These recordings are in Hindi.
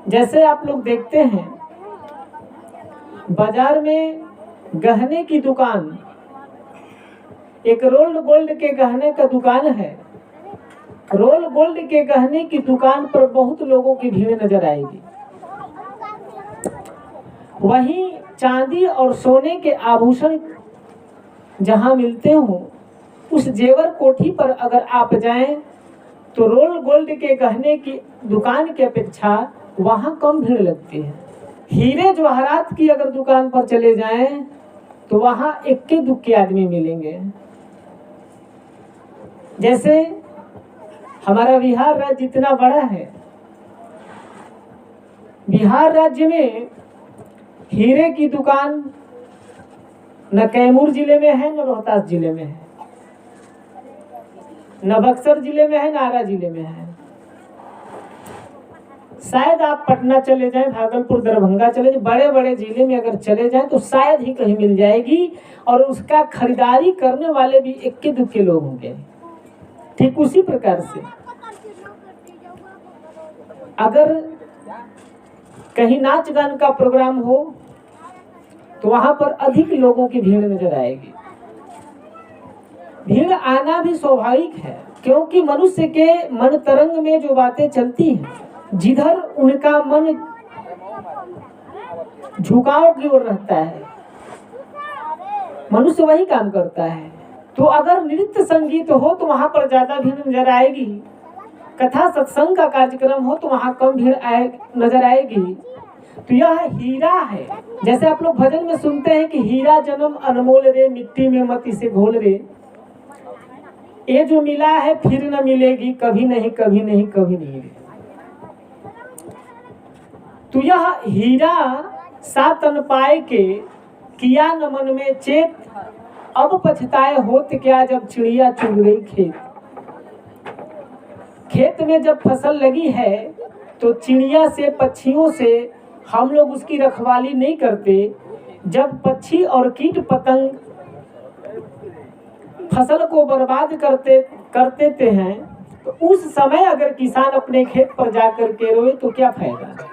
जैसे आप लोग देखते हैं बाजार में गहने की दुकान, एक रोल्ड गोल्ड के गहने का दुकान है। रोल गोल्ड के गहने की दुकान पर बहुत लोगों की भीड़ नजर आएगी। वहीं चांदी और सोने के आभूषण जहां मिलते हो, उस जेवर कोठी पर अगर आप जाएं तो रोल गोल्ड के गहने की दुकान की अपेक्षा वहां कम भीड़ लगती है। हीरे जवाहरात की अगर दुकान पर चले जाएं तो वहां इक्के दुक्के आदमी मिलेंगे। जैसे हमारा बिहार राज्य इतना बड़ा है, बिहार राज्य में हीरे की दुकान न कैमूर जिले में है, न रोहतास जिले में है, न बक्सर जिले में है, न आरा जिले में है। शायद आप पटना चले जाएं, भागलपुर, दरभंगा चले जाएं, बड़े बड़े जिले में अगर चले जाएं तो शायद ही कहीं मिल जाएगी, और उसका खरीदारी करने वाले भी इक्के दुक्के लोग होंगे। ठीक उसी प्रकार से अगर कहीं नाच गान का प्रोग्राम हो तो वहां पर अधिक लोगों की भीड़ नजर आएगी। भीड़ आना भी स्वाभाविक है, क्योंकि मनुष्य के मन तरंग में जो बातें चलती हैं, जिधर उनका मन झुकाव की ओर रहता है, मनुष्य वही काम करता है। तो अगर नृत्य संगीत हो तो वहां पर ज्यादा भीड़ नजर आएगी, कथा सत्संग का कार्यक्रम हो तो वहां कम भीड़ नजर आएगी। तो यह हीरा है। जैसे आप लोग भजन में सुनते हैं कि हीरा जन्म अनमोल रे, मिट्टी में मत इसे घोल रे, ये जो मिला है फिर न मिलेगी, कभी नहीं कभी नहीं कभी नहीं। तो यह हीरा सातन पाए के किया न मन में चेत, अब पछताए होत क्या जब चिड़िया चुग गई खेत। खेत में जब फसल लगी है तो चिड़िया से, पक्षियों से हम लोग उसकी रखवाली नहीं करते। जब पक्षी और कीट पतंग फसल को बर्बाद करते हैं तो उस समय अगर किसान अपने खेत पर जाकर के रोए तो क्या फायदा।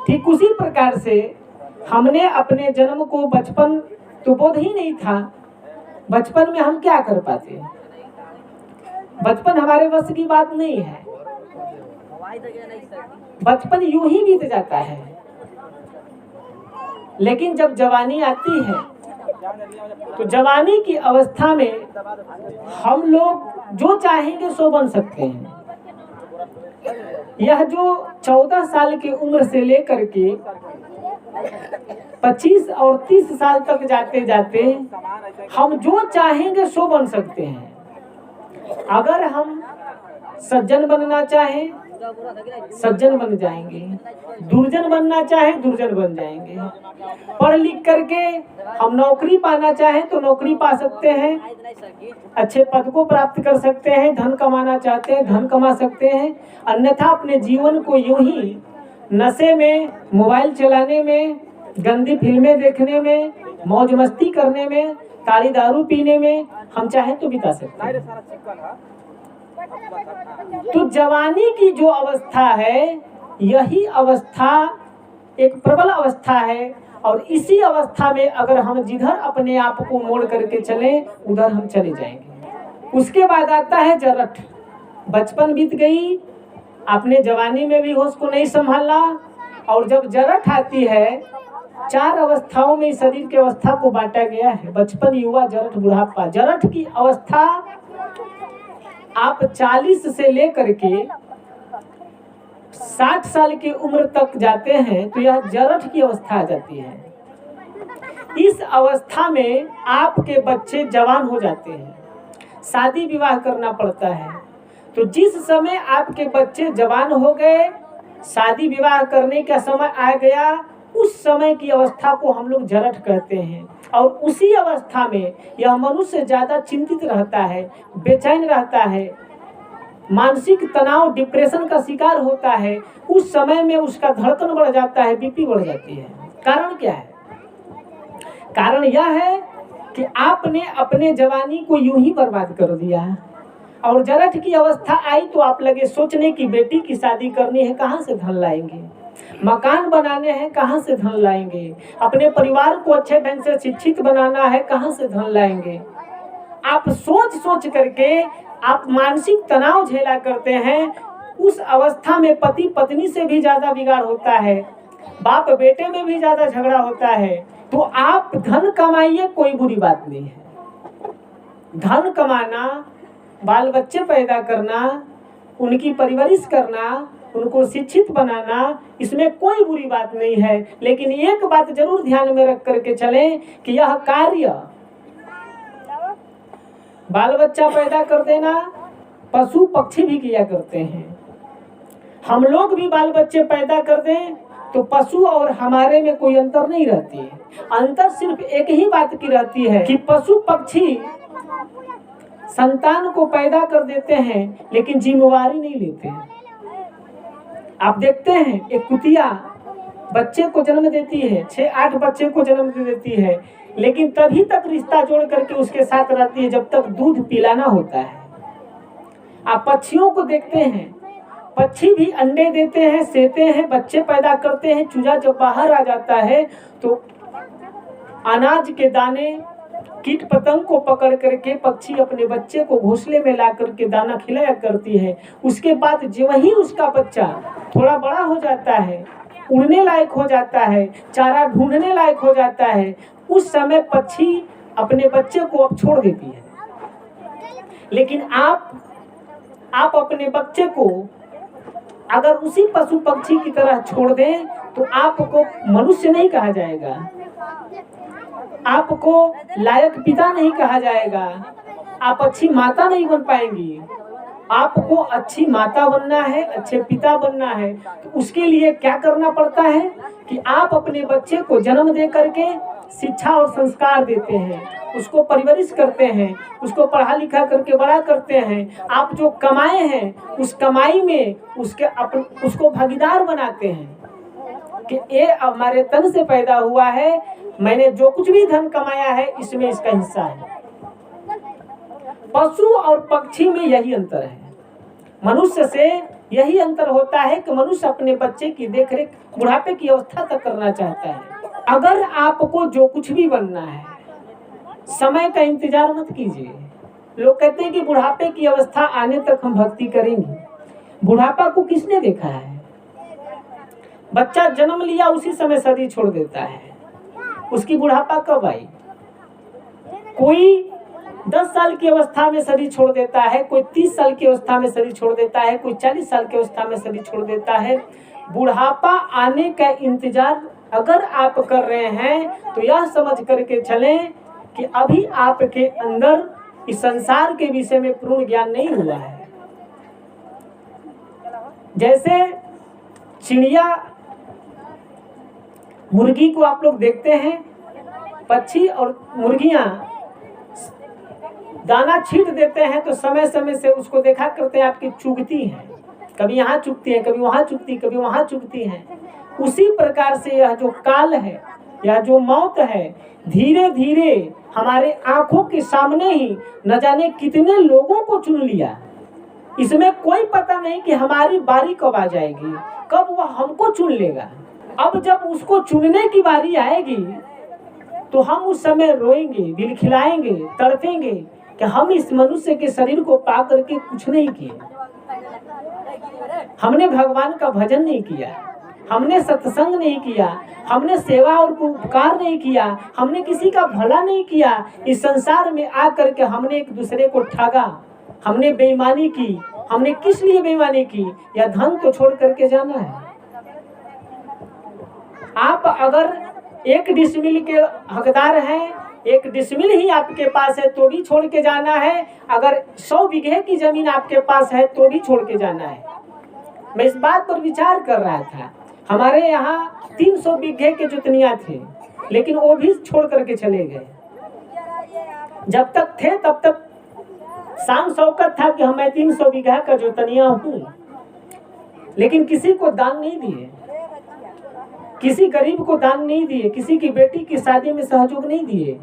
ठीक उसी प्रकार से हमने अपने जन्म को, बचपन तो बोध ही नहीं था, बचपन में हम क्या कर पाते। बचपन हमारे बस की बात नहीं है, बचपन यूं ही बीत जाता है। लेकिन जब जवानी आती है तो जवानी की अवस्था में हम लोग जो चाहेंगे सो बन सकते हैं। यह जो 14 साल की उम्र से लेकर के 25 और 30 साल तक जाते जाते हम जो चाहेंगे सो बन सकते हैं। अगर हम सज्जन बनना चाहें सज्जन बन जाएंगे, दुर्जन बनना चाहें दुर्जन बन जाएंगे। पढ़ लिख करके हम नौकरी पाना चाहें तो नौकरी पा सकते हैं, अच्छे पद को प्राप्त कर सकते हैं, धन कमाना चाहते हैं धन कमा सकते हैं। अन्यथा अपने जीवन को यूं ही नशे में, मोबाइल चलाने में, गंदी फिल्में देखने में, मौज मस्ती करने में, ताड़ी दारू पीने में हम चाहें तो बिता सकते हैं। तो जवानी की जो अवस्था है, यही अवस्था एक प्रबल अवस्था है, और इसी अवस्था में अगर हम जिधर अपने आप को मोड़ करके चलें उधर हम चले जाएंगे। उसके बाद आता है जरठ। बचपन बीत गई, आपने जवानी में भी होश को नहीं संभाला, और जब जरठ आती है, 4 अवस्थाओं में शरीर की अवस्था को बांटा गया है, बचपन, युवा, जरठ, बुढ़ापा। जरठ की अवस्था आप 40 से लेकर के 60 साल की उम्र तक जाते हैं तो यह जरठ की अवस्था आ जाती है। इस अवस्था में आपके बच्चे जवान हो जाते हैं, शादी विवाह करना पड़ता है। तो जिस समय आपके बच्चे जवान हो गए, शादी विवाह करने का समय आ गया, उस समय की अवस्था को हम लोग जरठ कहते हैं। और उसी अवस्था में यह मनुष्य ज्यादा चिंतित रहता है, बेचैन रहता है, मानसिक तनाव, डिप्रेशन का शिकार होता है। उस समय में उसका धड़कन बढ़ जाता है, बीपी बढ़ जाती है। कारण क्या है? कारण यह है कि आपने अपने जवानी को यूं ही बर्बाद कर दिया। और जरठ की अवस्था आई तो आप लगे सोचने की बेटी की शादी करनी है, कहाँ से धन लाएंगे। मकान बनाने हैं, कहाँ से धन लाएंगे? अपने परिवार को अच्छे ढंग से शिक्षित बनाना है, कहाँ से धन लाएंगे? आप सोच सोच करके आप मानसिक तनाव झेला करते हैं। उस अवस्था में पति पत्नी से भी ज्यादा बिगाड़ होता है, बाप बेटे में भी ज्यादा झगड़ा होता है। तो आप धन कमाइए, कोई बुरी बात नहीं है। धन कमाना, बाल बच्चे पैदा करना, उनकी परवरिश करना, उनको शिक्षित बनाना, इसमें कोई बुरी बात नहीं है। लेकिन एक बात जरूर ध्यान में रख करके चलें कि यह कार्य बाल बच्चा पैदा कर देना पशु पक्षी भी किया करते हैं। हम लोग भी बाल बच्चे पैदा कर दें तो पशु और हमारे में कोई अंतर नहीं रहती है। अंतर सिर्फ एक ही बात की रहती है कि पशु पक्षी संतान को पैदा कर देते हैं लेकिन जिम्मेवारी नहीं लेते हैं। आप देखते हैं एक कुतिया बच्चे को जन्म देती है, 6-8 बच्चे को जन्म दे देती है, लेकिन तभी तक रिश्ता जोड़ करके उसके साथ रहती है जब तक दूध पिलाना होता है। आप पक्षियों को देखते हैं, पक्षी भी अंडे देते हैं, सेते हैं, बच्चे पैदा करते हैं। चूजा जब बाहर आ जाता है तो अनाज के दाने, कीट पतंग को पकड़ करके पक्षी अपने बच्चे को घोंसले में ला करके दाना खिलाया करती है। उसके बाद जो वही उसका बच्चा थोड़ा बड़ा हो जाता है, उड़ने लायक हो जाता है, चारा ढूंढने लायक हो जाता है, उस समय पक्षी अपने बच्चे को अब छोड़ देती है। लेकिन आप अपने बच्चे को अगर उसी पशु पक्षी की तरह छोड़ दें तो आपको मनुष्य नहीं कहा जाएगा, आपको लायक पिता नहीं कहा जाएगा, आप अच्छी माता नहीं बन पाएंगी। आपको अच्छी माता बनना है, अच्छे पिता बनना है, तो उसके लिए क्या करना पड़ता है कि आप अपने बच्चे को जन्म दे करके शिक्षा और संस्कार देते हैं, उसको परवरिश करते हैं, उसको पढ़ा लिखा करके बड़ा करते हैं। आप जो कमाए हैं उस कमाई में उसको भागीदार बनाते हैं कि ये हमारे तन से पैदा हुआ है, मैंने जो कुछ भी धन कमाया है इसमें इसका हिस्सा है। पशु और पक्षी में यही अंतर है। मनुष्य से यही अंतर होता है कि मनुष्य अपने बच्चे की देखरेख बुढ़ापे की अवस्था तक करना चाहता है। अगर आपको जो कुछ भी बनना है, समय का इंतजार मत कीजिए। लोग कहते हैं कि बुढ़ापे की अवस्था आने तक हम भक्ति करेंगे। बुढ़ापा को किसने देखा है? बच्चा जन्म लिया उसी समय शरीर छोड़ देता है, उसकी बुढ़ापा कब आई? कोई 10 साल की अवस्था में शरीर छोड़ देता है, कोई 30 साल की अवस्था में शरीर छोड़ देता है, कोई 40 साल की अवस्था में शरीर छोड़ देता है। बुढ़ापा आने का इंतजार अगर आप कर रहे हैं तो यह समझ करके चलें कि अभी आपके अंदर इस संसार के विषय में पूर्ण ज्ञान नहीं हुआ है। जैसे चिड़िया, मुर्गी को आप लोग देखते हैं, पक्षी और मुर्गियां दाना छींट देते हैं तो समय समय से उसको देखा करते हैं आपकी चुगती हैं, कभी यहाँ चुगती है, कभी वहाँ चुगती, कभी वहाँ चुगती हैं। उसी प्रकार से यह जो काल है, यह जो मौत है, धीरे धीरे हमारे आंखों के सामने ही न जाने कितने लोगों को चुन लिया। इसमें कोई पता नहीं कि हमारी बारी कब आ जाएगी, कब वह हमको चुन लेगा। अब जब उसको चुनने की बारी आएगी तो हम उस समय रोएंगे, बिलखिलाएंगे, तड़पेंगे कि हम इस मनुष्य के शरीर को पा करके कुछ नहीं किए, हमने भगवान का भजन नहीं किया, हमने सत्संग नहीं किया, हमने सेवा और उपकार नहीं किया, हमने किसी का भला नहीं किया। इस संसार में आकर के हमने एक दूसरे को ठगा, हमने बेईमानी की। हमने किस लिए बेईमानी की? या धन को छोड़ करके जाना है। आप अगर 1 डिसमिल के हकदार हैं, 1 डिसमिल ही आपके पास है तो भी छोड़ के जाना है। अगर 100 बीघे की जमीन आपके पास है तो भी छोड़ के जाना है। मैं इस बात पर विचार कर रहा था। हमारे यहाँ 300 बीघे के जोतनिया थे, लेकिन वो भी छोड़ करके चले गए। जब तक थे तब तक शान शौकत था कि मैं 300 बीघा का जोतनिया हूँ, लेकिन किसी को दान नहीं दिए, किसी गरीब को दान नहीं दिए, किसी की बेटी की शादी में सहयोग नहीं दिए।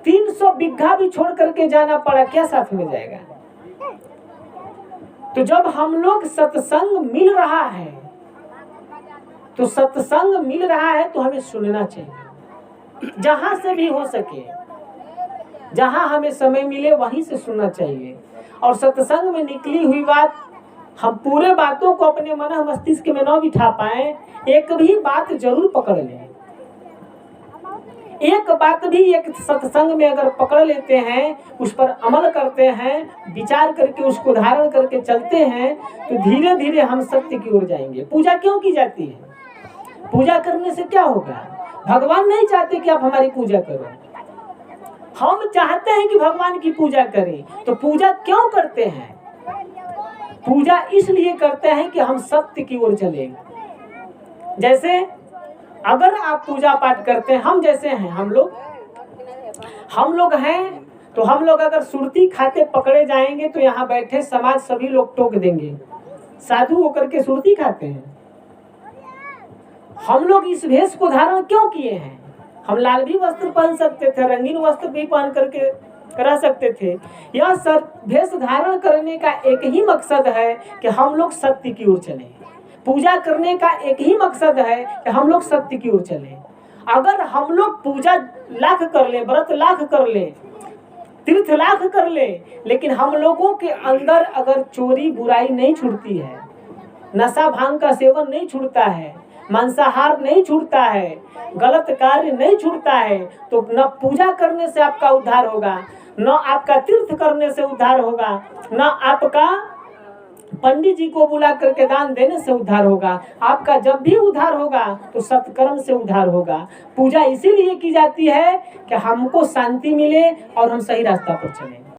300 बीघा भी छोड़ करके जाना पड़ा, क्या साथ में जाएगा? तो जब हम लोग सत्संग मिल रहा है तो सत्संग मिल रहा है तो हमें सुनना चाहिए, जहां से भी हो सके, जहां हमें समय मिले वहीं से सुनना चाहिए। और सत्संग में निकली हुई बात, हम पूरे बातों को अपने मन मस्तिष्क में न बिठा पाए, एक भी बात जरूर पकड़ लें। एक बात भी एक सत्संग में अगर पकड़ लेते हैं, उस पर अमल करते हैं, विचार करके उसको धारण करके चलते हैं, तो धीरे धीरे हम सत्य की ओर जाएंगे। पूजा क्यों की जाती है? पूजा करने से क्या होगा? भगवान नहीं चाहते कि आप हमारी पूजा करो, हम चाहते हैं कि भगवान की पूजा करें। तो पूजा क्यों करते हैं? पूजा इसलिए करते हैं कि हम सत्य की ओर चलें। जैसे अगर आप पूजा पाठ करते हैं, हम जैसे हैं, हम लोग हैं, तो हम लोग अगर सुरती खाते पकड़े जाएंगे तो यहाँ बैठे समाज सभी लोग टोक देंगे, साधु होकर के सुरती खाते हैं। हम लोग इस भेष को धारण क्यों किए हैं? हम लाल भी वस्त्र पहन सकते थे, रंगीन वस्त्र भी पहन करके करा सकते थे। यह सब भेष धारण करने का एक ही मकसद है कि हम लोग सत्य की ओर चलें। पूजा करने का एक ही मकसद है कि हम लोग सत्य की ओर चलें। अगर हम लोग पूजा लाख कर ले, व्रत लाख कर ले, तीर्थ लाख कर ले, लेकिन हम लोगों के अंदर अगर चोरी बुराई नहीं छूटती है, नशा भांग का सेवन नहीं छूटता है, मांसाहार नहीं छूटता है, गलत कार्य नहीं छूटता है, तो न पूजा करने से आपका उद्धार होगा, न आपका तीर्थ करने से उद्धार होगा, न आपका पंडित जी को बुला करके दान देने से उद्धार होगा। आपका जब भी उद्धार होगा तो सत्कर्म से उद्धार होगा। पूजा इसीलिए की जाती है कि हमको शांति मिले और हम सही रास्ता पर चलें।